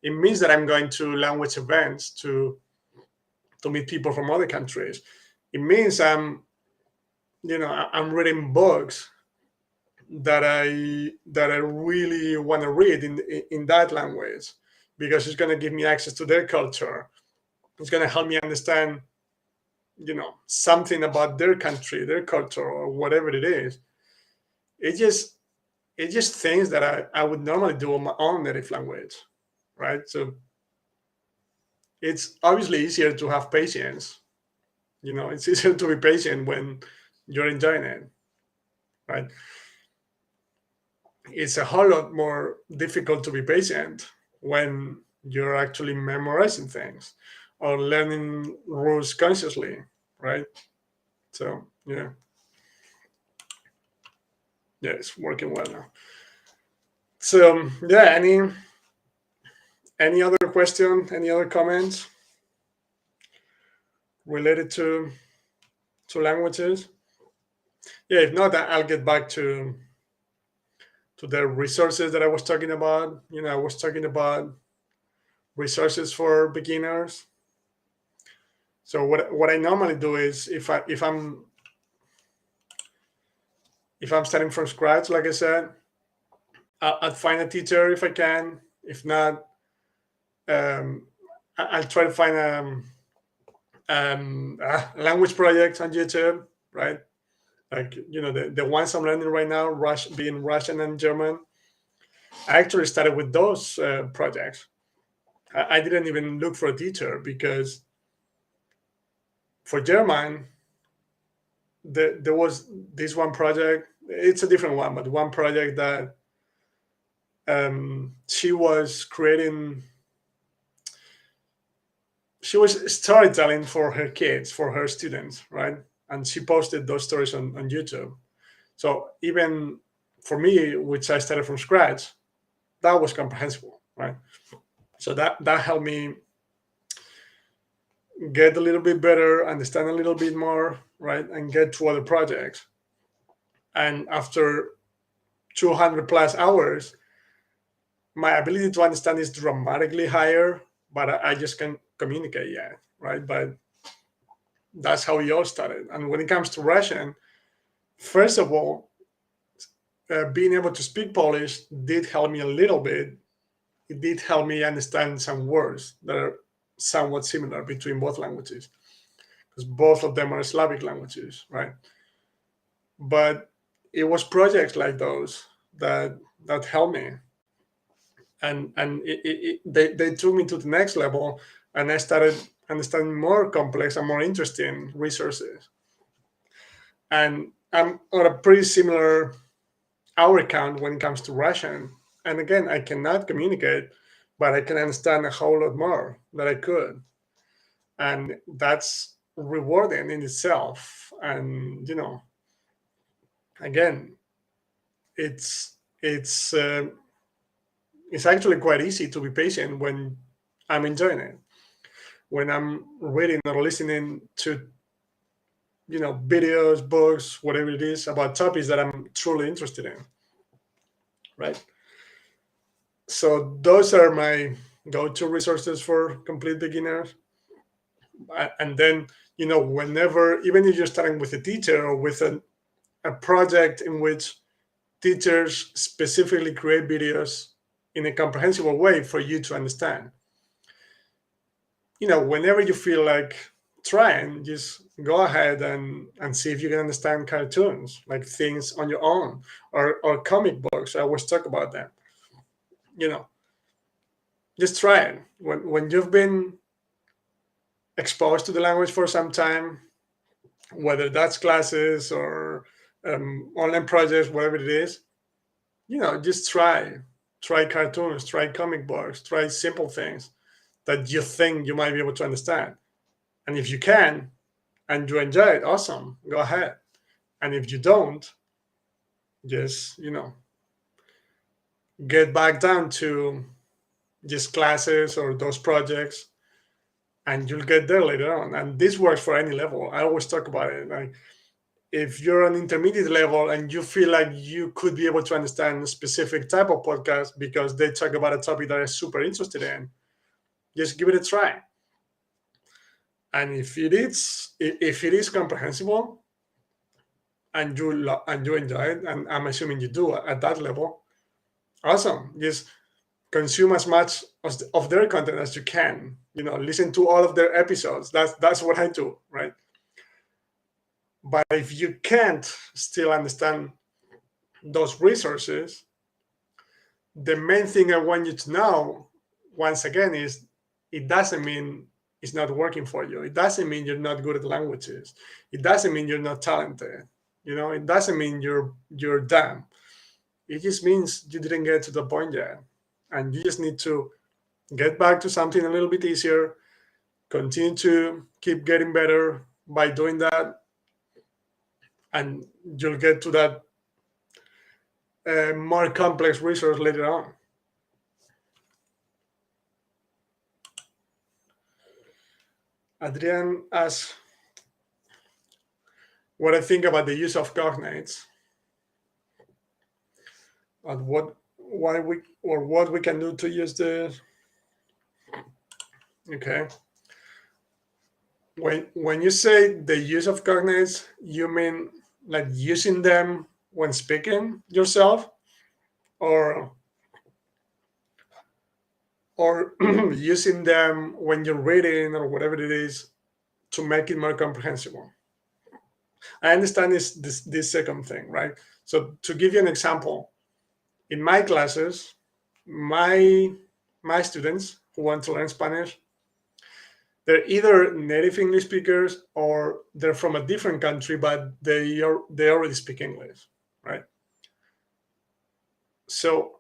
It means that I'm going to language events to meet people from other countries. It means I'm reading books that I really want to read in that language, because it's going to give me access to their culture. It's going to help me understand, something about their country, their culture, or whatever it is. It just it just things that I would normally do on my own native language, right? So it's obviously easier to have patience. It's easier to be patient when you're enjoying it, right? It's a whole lot more difficult to be patient when you're actually memorizing things or learning rules consciously, right? So yeah, it's working well now. So yeah, any other question, any other comments related to languages? Yeah, if not, I'll get back to the resources that I was talking about. I was talking about resources for beginners. So what I normally do is, if I'm starting from scratch, like I said, I'll find a teacher if I can. If not, I'll try to find a language project on YouTube, right? Like the ones I'm learning right now, being Russian and German. I actually started with those projects. I didn't even look for a teacher, because for German, there was this one project. It's a different one, but one project that she was creating. She was storytelling for her kids, for her students, right? And she posted those stories on YouTube. So even for me, which I started from scratch, that was comprehensible, right? So that helped me get a little bit better, understand a little bit more, right, and get to other projects. And after 200 plus hours, my ability to understand is dramatically higher, but I just can't communicate yet, right? But that's how we all started. And when it comes to Russian, first of all, being able to speak Polish did help me a little bit. It did help me understand some words that are somewhat similar between both languages, because both of them are Slavic languages, right? But it was projects like those that helped me, and they took me to the next level, and I started understanding more complex and more interesting resources. And I'm on a pretty similar hour count when it comes to Russian. And again, I cannot communicate, but I can understand a whole lot more than I could, and that's rewarding in itself. And again, it's actually quite easy to be patient when I'm enjoying it, when I'm reading or listening to videos, books, whatever it is, about topics that I'm truly interested in, right? So those are my go-to resources for complete beginners. And then whenever, even if you're starting with a teacher or with a project in which teachers specifically create videos in a comprehensible way for you to understand, whenever you feel like trying, just go ahead and see if you can understand cartoons, like things on your own, or comic books. I always talk about that. Just try it. When you've been exposed to the language for some time, whether that's classes or online projects, whatever it is, just try cartoons, try comic books, try simple things that you think you might be able to understand. And if you can and you enjoy it, awesome, go ahead. And if you don't, just get back down to just classes or those projects, and you'll get there later on. And this works for any level. I always talk about it. Like, if you're an intermediate level and you feel like you could be able to understand a specific type of podcast because they talk about a topic that you're super interested in, just give it a try. And if it is comprehensible, and you enjoy it, and I'm assuming you do at that level, awesome. Just consume as much of their content as you can. Listen to all of their episodes. That's what I do, right? But if you can't still understand those resources, the main thing I want you to know, once again, is it doesn't mean it's not working for you. It doesn't mean you're not good at languages. It doesn't mean you're not talented. It doesn't mean you're dumb. It just means you didn't get to the point yet. And you just need to get back to something a little bit easier, continue to keep getting better by doing that, and you'll get to that more complex resource later on. Adrian asks what I think about the use of cognates and what we can do to use this. Okay. When you say the use of cognates, you mean like using them when speaking yourself, or using them when you're reading or whatever it is to make it more comprehensible? I understand this second thing, right? So to give you an example, in my classes, my students who want to learn Spanish, they're either native English speakers or they're from a different country, but they already speak English, right? So,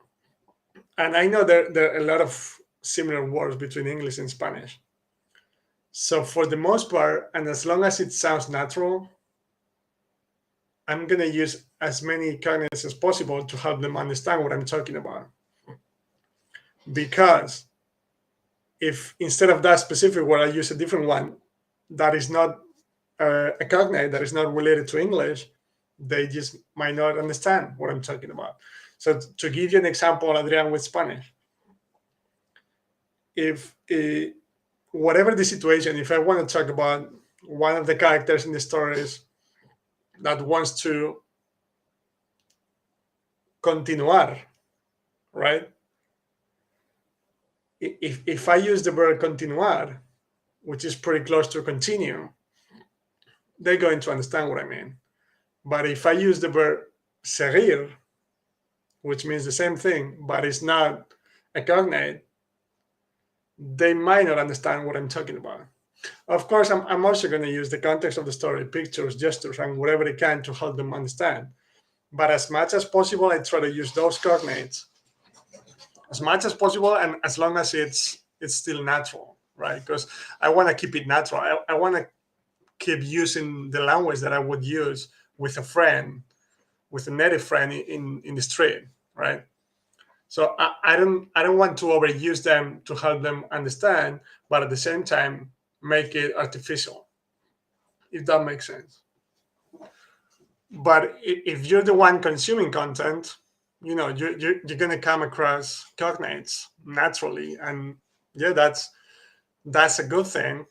and I know there are a lot of similar words between English and Spanish. So for the most part, and as long as it sounds natural, I'm going to use as many cognates as possible to help them understand what I'm talking about. Because if instead of that specific word, I use a different one that is not a cognate, that is not related to English, they just might not understand what I'm talking about. So to give you an example, Adrian, with Spanish, if whatever the situation, if I want to talk about one of the characters in the stories that wants to continuar, right? If I use the verb continuar, which is pretty close to continue, they're going to understand what I mean. But if I use the verb seguir, which means the same thing, but it's not a cognate, they might not understand what I'm talking about. Of course, I'm also going to use the context of the story, pictures, gestures, and whatever I can to help them understand. But as much as possible, I try to use those cognates as much as possible, and as long as it's still natural, right? Because I want to keep it natural. I want to keep using the language that I would use with a friend, with a native friend in the street, right? So I don't want to overuse them to help them understand, but at the same time make it artificial, if that makes sense. But if you're the one consuming content, you're going to come across cognates naturally, and yeah, that's a good thing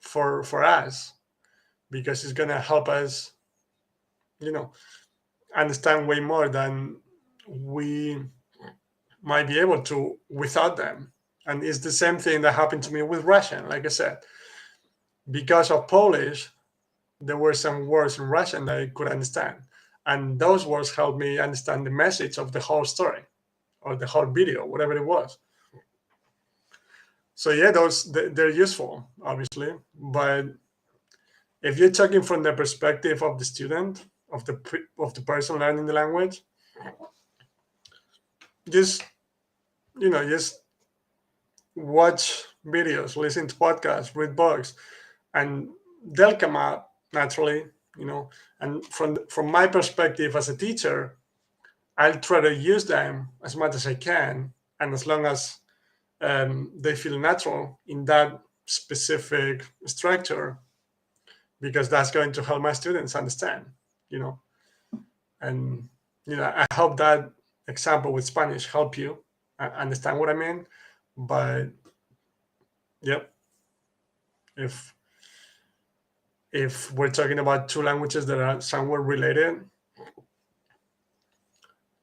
for us, because it's going to help us understand way more than we might be able to without them. And it's the same thing that happened to me with Russian. Like I said, because of Polish, there were some words in Russian that I could understand, and those words helped me understand the message of the whole story or the whole video, whatever it was. So yeah, they're useful, obviously, but if you're talking from the perspective of the student, of the person learning the language, just just watch videos, listen to podcasts, read books, and they'll come out naturally. And from my perspective as a teacher, I'll try to use them as much as I can, and as long as they feel natural in that specific structure, because that's going to help my students understand. And I hope that example with Spanish help you understand what I mean. But yep, if if we're talking about two languages that are somewhat related.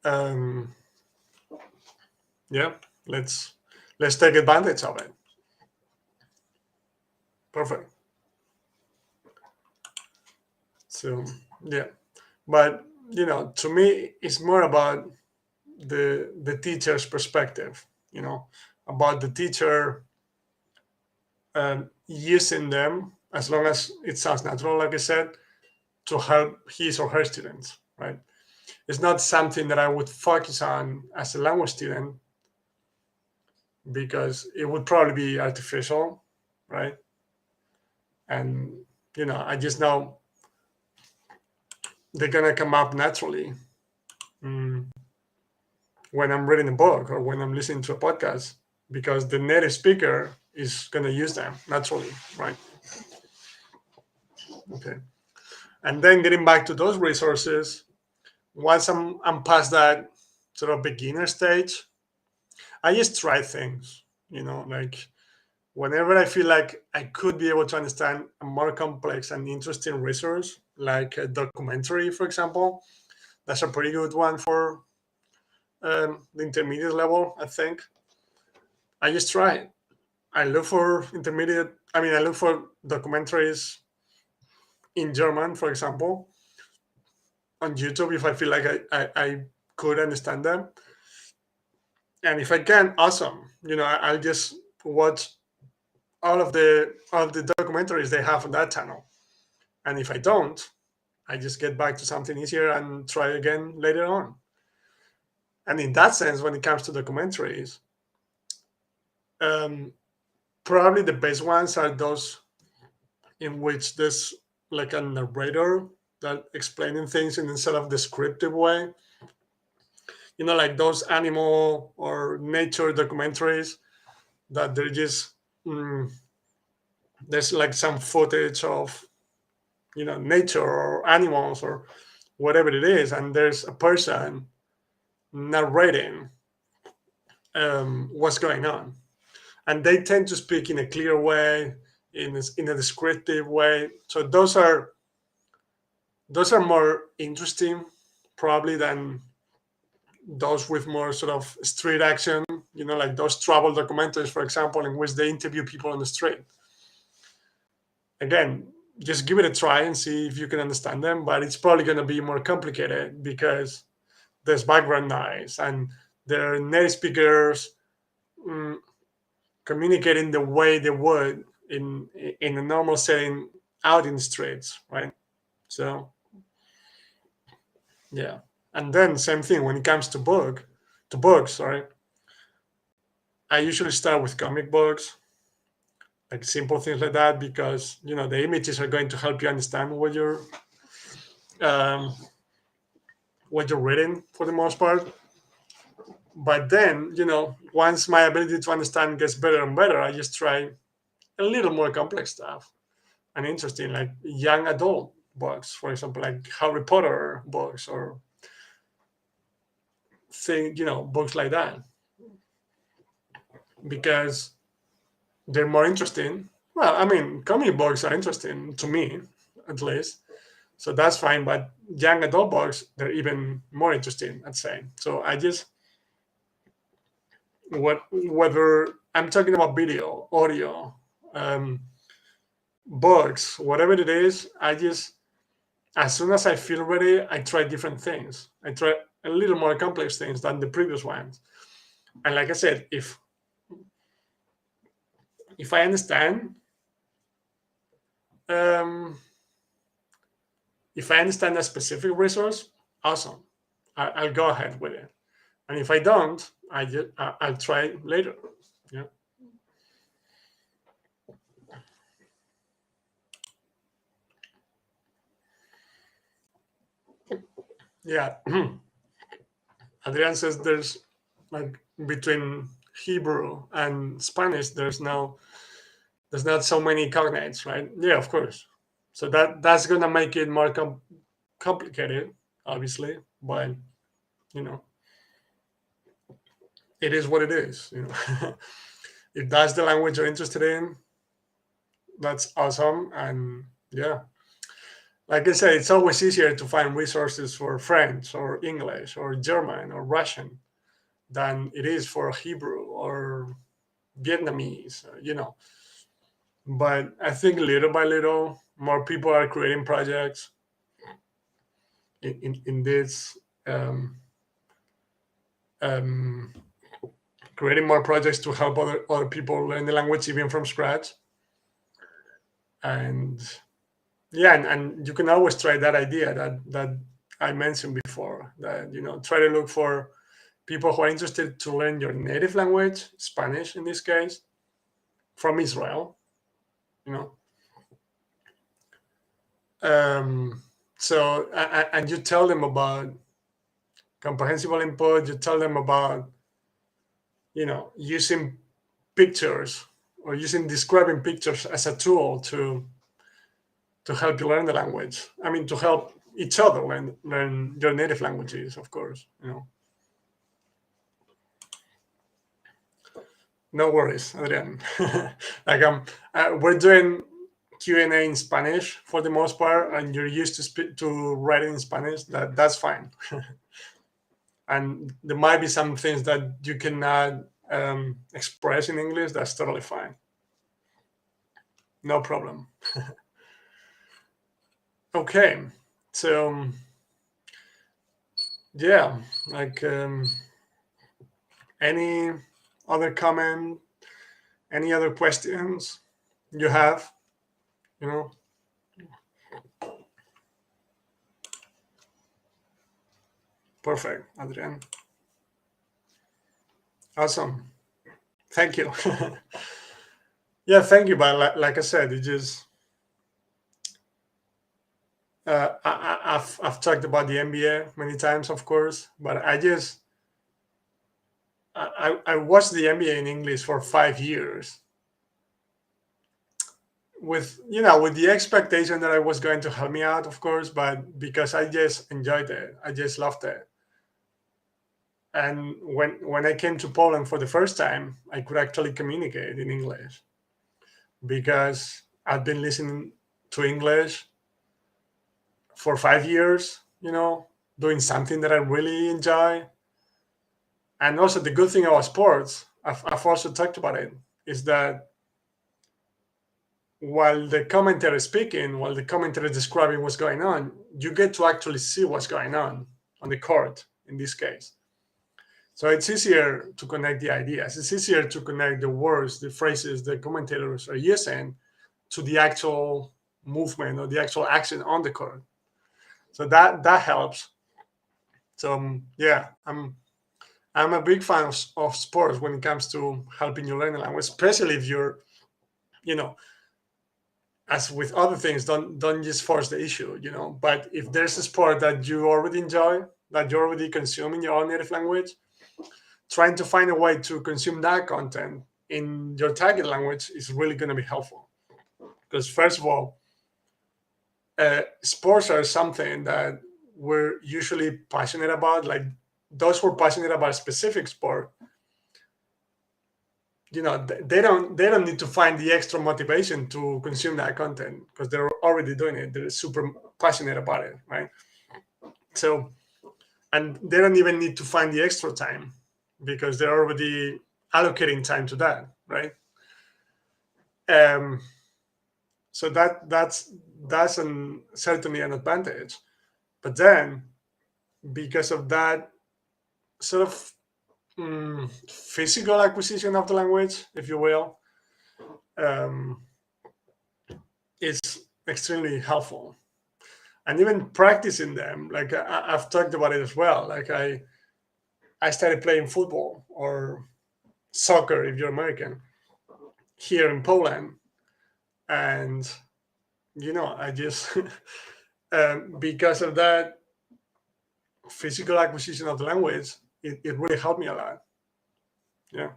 Um, yeah, let's take advantage of it. Perfect. So yeah, but to me, it's more about the teacher's perspective. About the teacher using them as long as it sounds natural, like I said, to help his or her students. Right? It's not something that I would focus on as a language student because it would probably be artificial, right? And I just know they're gonna come up naturally mm, when I'm reading a book or when I'm listening to a podcast because the native speaker is gonna use them naturally, right? Okay. And then getting back to those resources, once I'm past that sort of beginner stage, I just try things, like whenever I feel like I could be able to understand a more complex and interesting resource, like a documentary, for example, that's a pretty good one for the intermediate level, I think. I just try it. I look for intermediate, I look for documentaries in German, for example, on YouTube if I feel like I could understand them. And if I can, awesome. I'll just watch all of the documentaries they have on that channel. And if I don't, I just get back to something easier and try again later on. And in that sense, when it comes to documentaries, um, probably the best ones are those in which there's like a narrator that explaining things in instead of descriptive way. Like those animal or nature documentaries that they're just there's like some footage of nature or animals or whatever it is, and there's a person narrating what's going on, and they tend to speak in a clear way, in a descriptive way. So those are more interesting probably than those with more sort of street action, like those travel documentaries, for example, in which they interview people on the street. Again, just give it a try and see if you can understand them, but it's probably going to be more complicated because there's background noise and there are native speakers mm, communicating the way they would in a normal setting out in the streets, right? So yeah, and then same thing when it comes to books. Sorry, I usually start with comic books, like simple things like that, because the images are going to help you understand um, what you're reading for the most part. But then, once my ability to understand gets better and better, I just try a little more complex stuff and interesting, like young adult books, for example, like Harry Potter books or books like that, because they're more interesting. Well, comic books are interesting to me, at least, so that's fine. But young adult books, they're even more interesting, I'd say. So I just whether I'm talking about video, audio, um, books, whatever it is, I just as soon as I feel ready, I try different things. I try a little more complex things than the previous ones. And like I said, if I understand, um, if I understand a specific resource, awesome. I'll go ahead with it. And if I don't, I'll try later. Yeah. Yeah. Adrian says there's like between Hebrew and Spanish, there's not so many cognates, right? Yeah, of course. So that's gonna make it more complicated, obviously. But you know, it is what it is. If that's the language you're interested in, that's awesome. And yeah, like I said, it's always easier to find resources for French or English or German or Russian than it is for Hebrew or Vietnamese, But I think little by little, more people are creating projects in this, um, um, creating more projects to help other people learn the language even from scratch. And yeah, and you can always try that idea that I mentioned before, that try to look for people who are interested to learn your native language, Spanish in this case, from Israel. You know, so and you tell them about comprehensible input. You tell them about using pictures or using describing pictures as a tool to help you learn the language. I mean, to help each other learn your native languages, of course. No worries, Adrian. Like we're doing Q&A in Spanish for the most part, and you're used to to writing in Spanish. That's fine. And there might be some things that you cannot express in English. That's totally fine. No problem. Okay, so yeah, like any other comment, any other questions you have, you know? Perfect, Adrian. Awesome. Thank you. Yeah, thank you. But like I said, it just I've talked about the MBA many times, of course, but I watched the MBA in English for 5 years with the expectation that I was going to help me out, of course, but because I just enjoyed it, I just loved it. And when I came to Poland for the first time, I could actually communicate in English because I've been listening to English for 5 years, doing something that I really enjoy. And also the good thing about sports, I've also talked about it, is that while the commentator is speaking, while the commentator is describing what's going on, you get to actually see what's going on the court in this case. So it's easier to connect the ideas. It's easier to connect the words, the phrases the commentators are using to the actual movement or the actual action on the court. So that helps. So yeah, I'm a big fan of sports when it comes to helping you learn a language, especially if you're, as with other things, don't just force the issue, But if there's a sport that you already enjoy, that you already consume in your own native language, trying to find a way to consume that content in your target language is really going to be helpful. Because first of all, sports are something that we're usually passionate about. Like those who are passionate about a specific sport, they don't need to find the extra motivation to consume that content because they're already doing it. They're super passionate about it, right? So, and they don't even need to find the extra time because they're already allocating time to that, right? Um, so that's certainly an advantage. But then, because of that sort of physical acquisition of the language, if you will, um, is extremely helpful. And even practicing them, like I've talked about it as well. Like I started playing football or soccer, if you're American, here in Poland, and I just because of that physical acquisition of the language, it really helped me a lot. Yeah,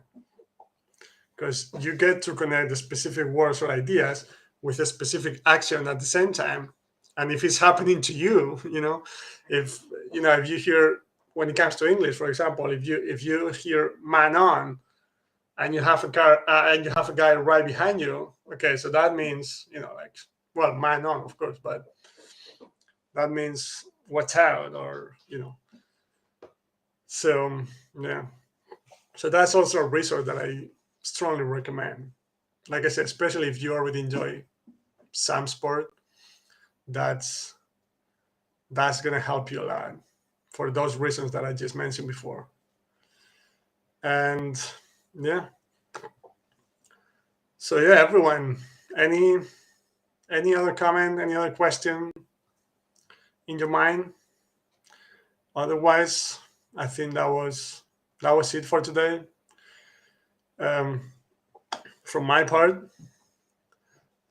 because you get to connect the specific words or ideas with a specific action at the same time. And if it's happening to you, if you hear, when it comes to English, for example, if you hear "man on" and you have a car and you have a guy right behind you, okay, so that means like, well, "man on," of course, but that means watch out, or So yeah, so that's also a resource that I strongly recommend. Like I said, especially if you already enjoy some sport, that's gonna help you a lot for those reasons that I just mentioned before. And yeah, so yeah, everyone, any other comment, any other question in your mind? Otherwise, I think that was it for today. Um, from my part.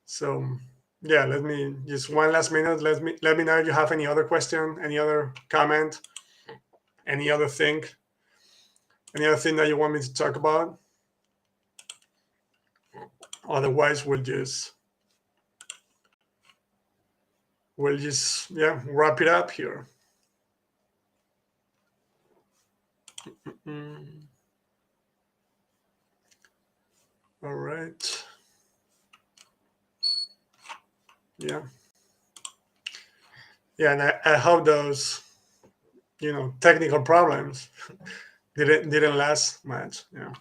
So yeah, let me just one last minute. Let me know if you have any other question, any other comment, any other thing, any other thing that you want me to talk about. Otherwise, we'll just wrap it up here. Mm. All right. Yeah. Yeah, and I hope those technical problems didn't last much. Yeah.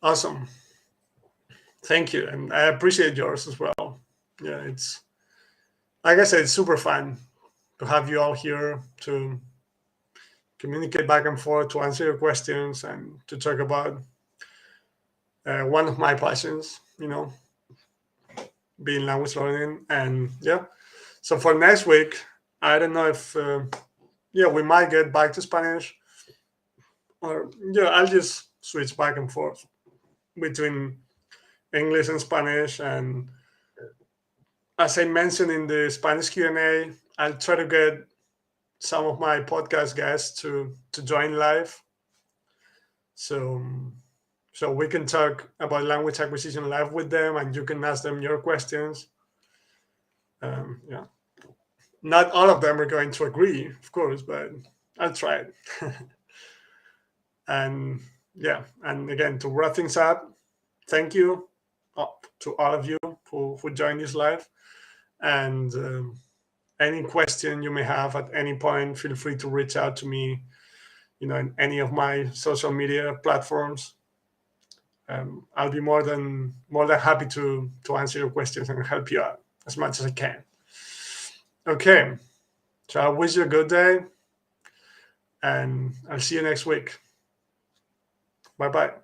Awesome. Thank you, and I appreciate yours as well. Yeah, it's like I said, it's super fun to have you all here to communicate back and forth, to answer your questions, and to talk about one of my passions. Being language learning, and yeah. So for next week, I don't know if we might get back to Spanish, or I'll just switch back and forth between English and Spanish. And as I mentioned in the Spanish Q&A, I'll try to get some of my podcast guests to join live, so we can talk about language acquisition live with them, and you can ask them your questions. Yeah, not all of them are going to agree, of course, but I'll try it. And yeah, and again, to wrap things up, thank you to all of you who joined this live. And any question you may have at any point, feel free to reach out to me, in any of my social media platforms. I'll be more than happy to answer your questions and help you out as much as I can. Okay, so I wish you a good day, and I'll see you next week. Bye bye.